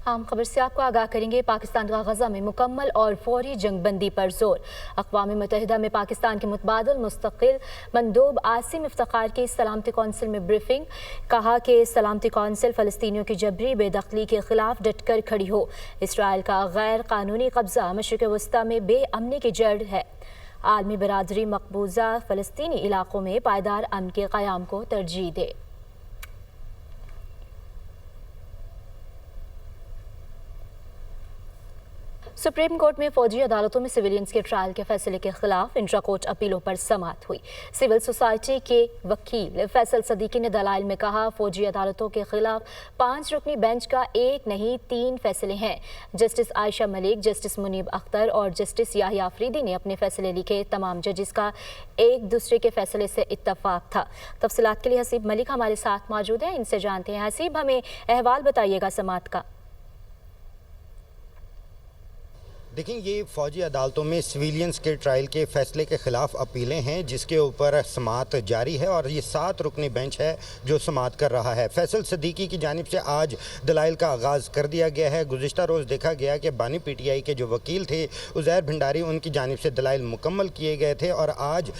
हम खबर से आपको आगाह करेंगे। पाकिस्तान का गजा में मुकम्मल और फौरी जंग बंदी पर जोर। अक़वाम मुत्तहिदा में पाकिस्तान के मुतबादिल मुस्तकिल मंदूब आसिम इफ्तिखार की सलामती कौंसिल में ब्रीफिंग। कहा कि सलामती कौंसिल फ़लस्तीनियों की जबरी बेदखली के खिलाफ डटकर खड़ी हो। इसराइल का गैर कानूनी कब्जा मशरिक़ वस्ता में बेअमनी की जड़ है। आलमी बरादरी मकबूजा फ़लस्तीनी इलाकों में पायदार अमन के क़याम को तरजीह दे। सुप्रीम कोर्ट में फौजी अदालतों में सिविलियंस के ट्रायल के फैसले के खिलाफ इंट्रा कोर्ट अपीलों पर समाअत हुई। सिविल सोसाइटी के वकील फैसल सदीकी ने दलाइल में कहा, फौजी अदालतों के खिलाफ 5 रुकनी बेंच का एक नहीं 3 फैसले हैं। जस्टिस आयशा मलिक, जस्टिस मुनीब अख्तर और जस्टिस याहिया अफरीदी ने अपने फैसले लिखे। तमाम जजेस का एक दूसरे के फैसले से इत्तफाक था। तफसीलात के लिए हसीब मलिक हमारे साथ मौजूद हैं, इनसे जानते हैं। हसीब, हमें अहवाल बताइएगा समाअत का। देखिए, ये फ़ौजी अदालतों में सिविलियंस के ट्रायल के फ़ैसले के ख़िलाफ़ अपीलें हैं, जिसके ऊपर समाअत जारी है और ये 7 रुकनी बेंच है जो समाअत कर रहा है। फैसल सदीकी की जानिब से आज दलाइल का आगाज़ कर दिया गया है। गुज़िश्ता रोज़ देखा गया कि बानी PTI के जो वकील थे उज़ैर भंडारी, उनकी जानिब से दलाइल मुकम्मल किए गए थे और आज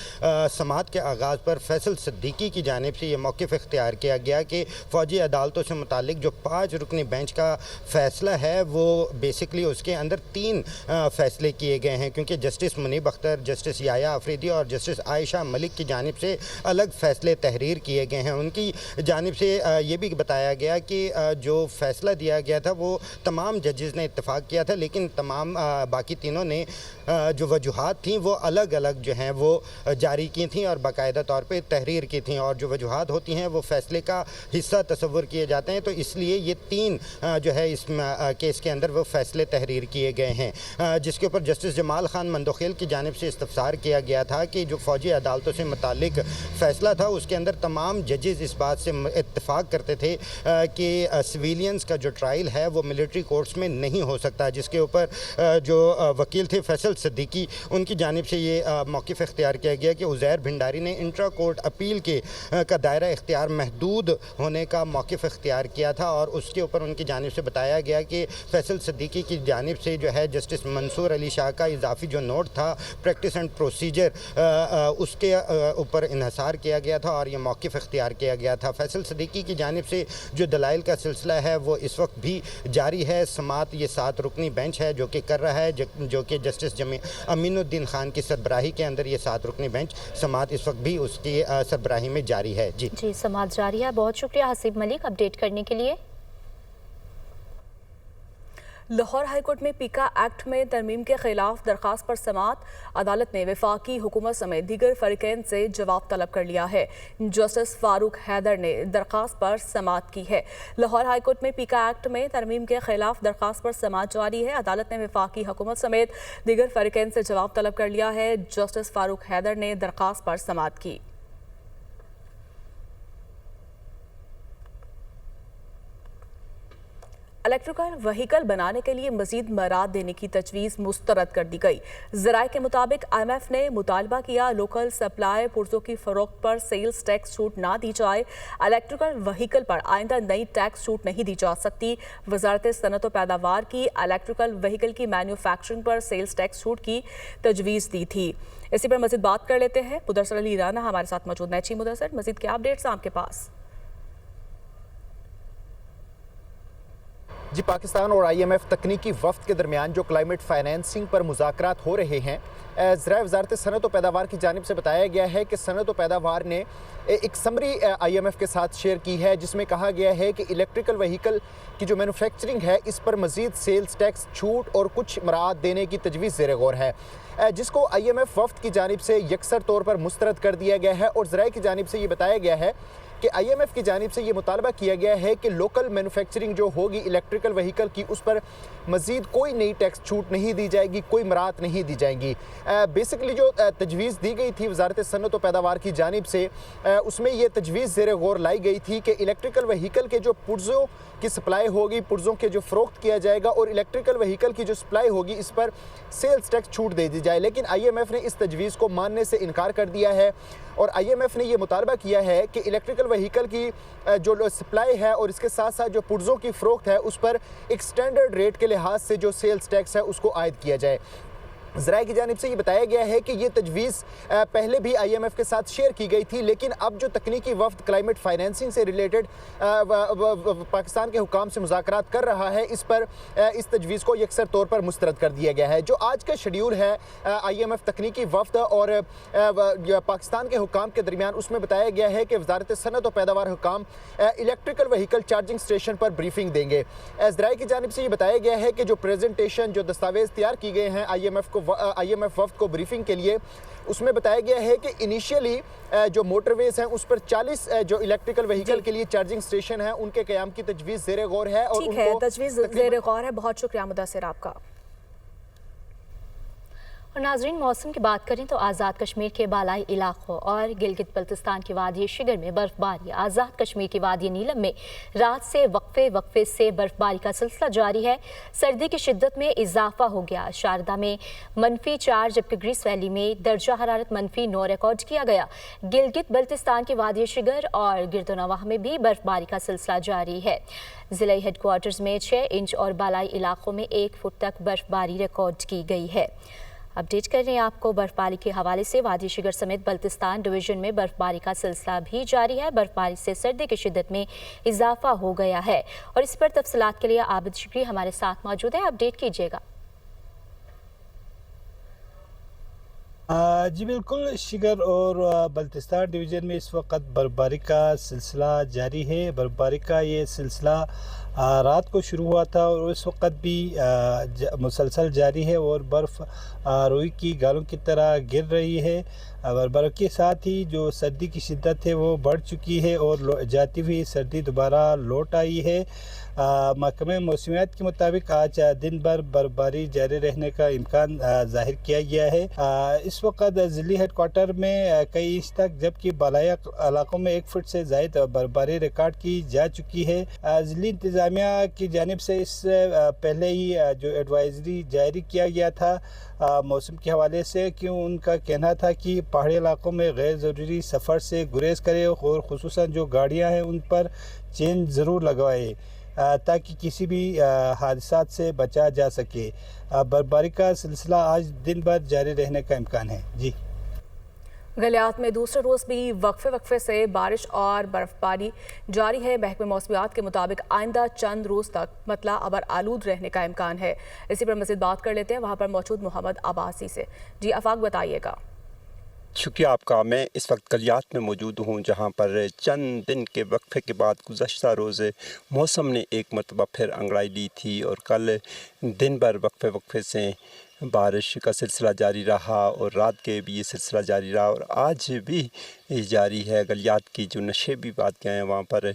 समाअत के आगाज़ पर फैसल सदीकी की जानिब से ये मौक़िफ़ इख्तियार किया गया कि फ़ौजी अदालतों से मुतालिक जो 5 रुकनी बेंच का फ़ैसला है वो बेसिकली उसके अंदर 3 फैसले किए गए हैं, क्योंकि जस्टिस मुनीब अख्तर, जस्टिस याहिया अफरीदी और जस्टिस आयशा मलिक की जानिब से अलग फ़ैसले तहरीर किए गए हैं। उनकी जानिब से ये भी बताया गया कि जो फ़ैसला दिया गया था वो तमाम जजेस ने इत्तफ़ाक़ किया था, लेकिन तमाम बाकी तीनों ने जो वजूहात थीं वो अलग अलग जो हैं वो जारी की थीं और बाकायदा तौर पे तहरीर की थीं, और जो वजूहात होती हैं वो फ़ैसले का हिस्सा तस्वुर किए जाते हैं। तो इसलिए ये 3 जो है इस केस के अंदर वो फ़ैसले तहरीर किए गए हैं, जिसके ऊपर जस्टिस जमाल खान मंदोखेल की जानिब से इस्तफसार किया गया था कि जो फ़ौजी अदालतों से मुतालिक फ़ैसला था उसके अंदर तमाम जजेस इस बात से इत्तफ़ाक़ करते थे कि सिविलियंस का जो ट्रायल है वो मिलिट्री कोर्ट्स में नहीं हो सकता, जिसके ऊपर जो वकील थे फैसल सदीकी, उनकी जानिब से ये मौक़िफ़ इख्तियार किया गया कि उज़ैर भंडारी ने इंट्रा कोर्ट अपील का दायरा इख्तियार महदूद होने का मौक़िफ़ इख्तियार किया था, और उसके ऊपर उनकी जानिब से बताया गया कि फैसल सदीकी की जानिब से जो है जस्टिस मंसूर अली शाह का इजाफी जो नोट था प्रैक्टिस एंड प्रोसीजर उसके ऊपर इन्हसार किया गया था और ये मौक़िफ़ इख्तियार किया गया था। फैसल सदीकी की जानिब से जो दलाइल का सिलसिला है वो इस वक्त भी जारी है। समाअत ये 7 रुकनी बेंच है जो कि कर रहा है, जो कि जस्टिस अमीनुद्दीन खान की सरबराही के अंदर ये 7 रुकनी बेंच समाअत इस वक्त भी उसकी सरबराही में जारी है। जी समाअत जारी है। बहुत शुक्रिया हसीब मलिक अपडेट करने के लिए। लाहौर हाईकोर्ट में पीका एक्ट में तरमीम के खिलाफ दरख्वास्त पर समाअत। अदालत ने वफाकी हुकूमत समेत दीगर फरीकैन से जवाब तलब कर लिया है। जस्टिस फारूक हैदर ने दरख्वास्त पर समाअत की है। लाहौर हाईकोर्ट में पीका एक्ट में तरमीम के खिलाफ दरख्वास्त पर समाअत जारी है। अदालत ने वफाकी हुकूमत समेत दीगर फरीकैन से जवाब तलब कर लिया है। जस्टिस फारूक हैदर ने दरख्वास्त पर समाअत की। इलेक्ट्रिकल व्हीकल बनाने के लिए मजीद मराद देने की तजवीज़ मुस्तरद कर दी गई। ज़राए के मुताबिक IMF ने मुतालबा किया लोकल सप्लाई पुर्जों की फ़रोख्त पर सेल्स टैक्स छूट ना दी जाए। इलेक्ट्रिकल व्हीकल पर आइंदा नई टैक्स छूट नहीं दी जा सकती। वज़ारत सनअत व पैदावार की इलेक्ट्रिकल व्हीकल की मैन्युफैक्चरिंग पर सेल्स टैक्स छूट की तजवीज़ दी थी। इसी पर मजीद बात कर लेते हैं। मुदस्सर अली राना हमारे साथ मौजूद हैं। मुदस्सर, मजीद क्या अपडेट्स हैं आपके पास? जी, पाकिस्तान और IMF तकनीकी वफ्द के दरमियान जो क्लाइमेट फाइनेंसिंग पर मुज़ाकरात हो रहे हैं, ज़राए वज़ारत सनअत व पैदावार की जानिब से बताया गया है कि सनअत व पैदावार ने एक समरी IMF के साथ शेयर की है, जिसमें कहा गया है कि इलेक्ट्रिकल व्हीकल की जो मैन्युफैक्चरिंग है इस पर मज़ीद सेल्स टैक्स छूट और कुछ मराद देने की तजवीज़ ज़ेर गौर है, जिसको IMF वफ्द की जानिब से यकसर तौर पर मुस्तरद कर दिया गया है। और ज़राए की जानिब से ये बताया गया है कि IMF की जानिब से ये मुतालबा किया गया है कि लोकल मैन्युफैक्चरिंग जो होगी इलेक्ट्रिकल व्हीकल की, उस पर मज़ीद कोई नई टैक्स छूट नहीं दी जाएगी, कोई मराहत नहीं दी जाएंगी। बेसिकली जो तजवीज़ दी गई थी वज़ारत सनअत व पैदावार की जानिब से, उसमें ये तजवीज़ ज़ेर गौर लाई गई थी कि इलेक्ट्रिकल व्हीकल के जो पुर्ज़ों की सप्लाई होगी, पुर्जों के जो फ़रोख्त किया जाएगा और इलेक्ट्रिकल व्हीकल की जो सप्लाई होगी इस पर सेल्स टैक्स छूट दे दी जाए। लेकिन IMF ने इस तजवीज़ को मानने से इनकार कर दिया है और IMF ने ये मुतालबा किया है कि इलेक्ट्रिकल व्हीकल की जो सप्लाई है और इसके साथ साथ जो पुर्जों की फ़रोख्त है उस पर एक स्टैंडर्ड रेट के लिहाज से जो सेल्स टैक्स है उसको आयद किया जाए। ज़राए की जानिब से ये बताया गया है कि ये तजवीज़ पहले भी IMF के साथ शेयर की गई थी, लेकिन अब जो तकनीकी वफ्द क्लाइमेट फाइनेंसिंग से रिलेटेड पाकिस्तान के हुकाम से मुज़ाकरात कर रहा है, इस पर इस तजवीज़ को यकसर तौर पर मुस्तरद कर दिया गया है। जो आज का शेड्यूल है IMF तकनीकी वफ्द और पाकिस्तान के हुकाम के दरमियान, उसमें बताया गया है कि वज़ारत सनअत और पैदावार हुकाम इलेक्ट्रिकल व्हीकल चार्जिंग स्टेशन पर ब्रीफिंग देंगे। ज़राए की जानिब से ये बताया गया है कि जो प्रेजेंटेशन, जो दस्तावेज़ तैयार की गए हैं IMF वफ्द को ब्रीफिंग के लिए, उसमें बताया गया है कि इनिशियली जो मोटरवेज हैं उस पर 40 जो इलेक्ट्रिकल व्हीकल के लिए चार्जिंग स्टेशन हैं उनके क़याम की तजवीज़ ज़ेरे गौर है। और ठीक है, तजवीज़ ज़ेरे गौर है। बहुत शुक्रिया मुदस्सिर आपका। और नाजरीन, मौसम की बात करें तो आज़ाद कश्मीर के बालाई इलाकों और गिलगित बल्तिस्तान के वादी शिगर में बर्फबारी। आज़ाद कश्मीर के वादी नीलम में रात से वक्फे से बर्फबारी का सिलसिला जारी है। सर्दी की शिद्दत में इजाफा हो गया। शारदा में -4 जबकि ग्रीस वैली में दर्जा हरारत -9 रिकॉर्ड किया गया। गिलगित बल्तिस्तान के वादी शिगर और गिरदोनवाह में भी बर्फबारी का सिलसिला जारी है। ज़िला हेडक्वार्टर्स में 6 इंच और बालाई इलाकों में 1 फुट तक बर्फबारी रिकॉर्ड की गई है। अपडेट कर रहे हैं आपको बर्फबारी के हवाले से। वादी शिगर समेत बल्तिस्तान डिवीजन में बर्फबारी का सिलसिला भी जारी है। बर्फबारी से सर्दी की शिद्दत में इजाफा हो गया है और इस पर तफसीलात के लिए आबिद शिकरी हमारे साथ मौजूद है। अपडेट कीजिएगा। जी बिल्कुल, शिगर और बल्तिस्तान डिवीज़न में इस वक्त बर्फबारी का सिलसिला जारी है। बर्फबारी का ये सिलसिला रात को शुरू हुआ था और इस वक्त भी मुसलसल जारी है और बर्फ़ रुई की गालों की तरह गिर रही है। बर्फ़ के साथ ही जो सर्दी की शिद्दत है वो बढ़ चुकी है और जाती हुई सर्दी दोबारा लौट आई है। महकमे मौसमियात के मुताबिक आज दिन भर बर्फबारी जारी रहने का इम्कान ज़ाहिर किया गया है। इस वक्त ज़िली हेडक्वार्टर में कई इंच तक जबकि बालाई इलाकों में 1 फुट से ज़ायद बर्फबारी रिकॉर्ड की जा चुकी है। ज़िली इंतज़ामिया की जानिब से इससे पहले ही जो एडवाइजरी जारी किया गया था मौसम के हवाले से कि उनका कहना था कि पहाड़ी इलाकों में गैर ज़रूरी सफ़र से गुरेज करें और ख़ुसूसन जो गाड़ियाँ हैं उन पर चेन ज़रूर लगवाए ताकि किसी भी हादसात से बचा जा सके। बर्फबारी का सिलसिला आज दिन भर जारी रहने का इम्कान है। जी, गलियात में दूसरे रोज़ भी वक्फे से बारिश और बर्फबारी जारी है। महकमे मौसमियात के मुताबिक आइंदा चंद रोज़ तक मतला अबर आलूद रहने का इम्कान है। इसी पर मज़ीद बात कर लेते हैं वहाँ पर मौजूद मोहम्मद अब्बासी से। जी आफाक, बताइएगा। शुक्रिया आपका। मैं इस वक्त गलियात में मौजूद हूँ जहाँ पर चंद दिन के वक्फे के बाद गुज़श्ता रोज़ मौसम ने एक मरतबा फिर अंगड़ाई ली थी और कल दिन भर वक्फे से बारिश का सिलसिला जारी रहा और रात के भी ये सिलसिला जारी रहा और आज भी जारी है। गलियात की जो नशेबी वादियाँ हैं वहाँ पर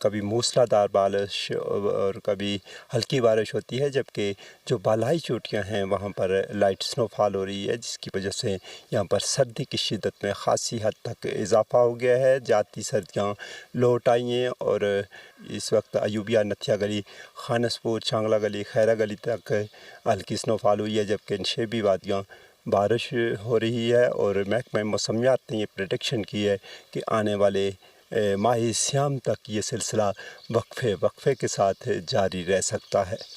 कभी मूसलाधार बारिश और कभी हल्की बारिश होती है, जबकि जो बालाई चोटियाँ हैं वहाँ पर लाइट स्नोफॉल हो रही है, जिसकी वजह से यहाँ पर सर्दी की शिद्दत में ख़ासी हद तक इजाफ़ा हो गया है। जाती सर्दियाँ लौट आई हैं और इस वक्त अयूबिया, नथिया गली, खानसपुर, चांगला गली, खैरा गली तक हल्की स्नोफॉल हुई है, जबकि नशेबी वादियाँ बारिश हो रही है। और महकमा मौसमियात ने ये प्रेडिक्शन की है कि आने वाले माह सियाम तक ये सिलसिला वक्फे के साथ जारी रह सकता है।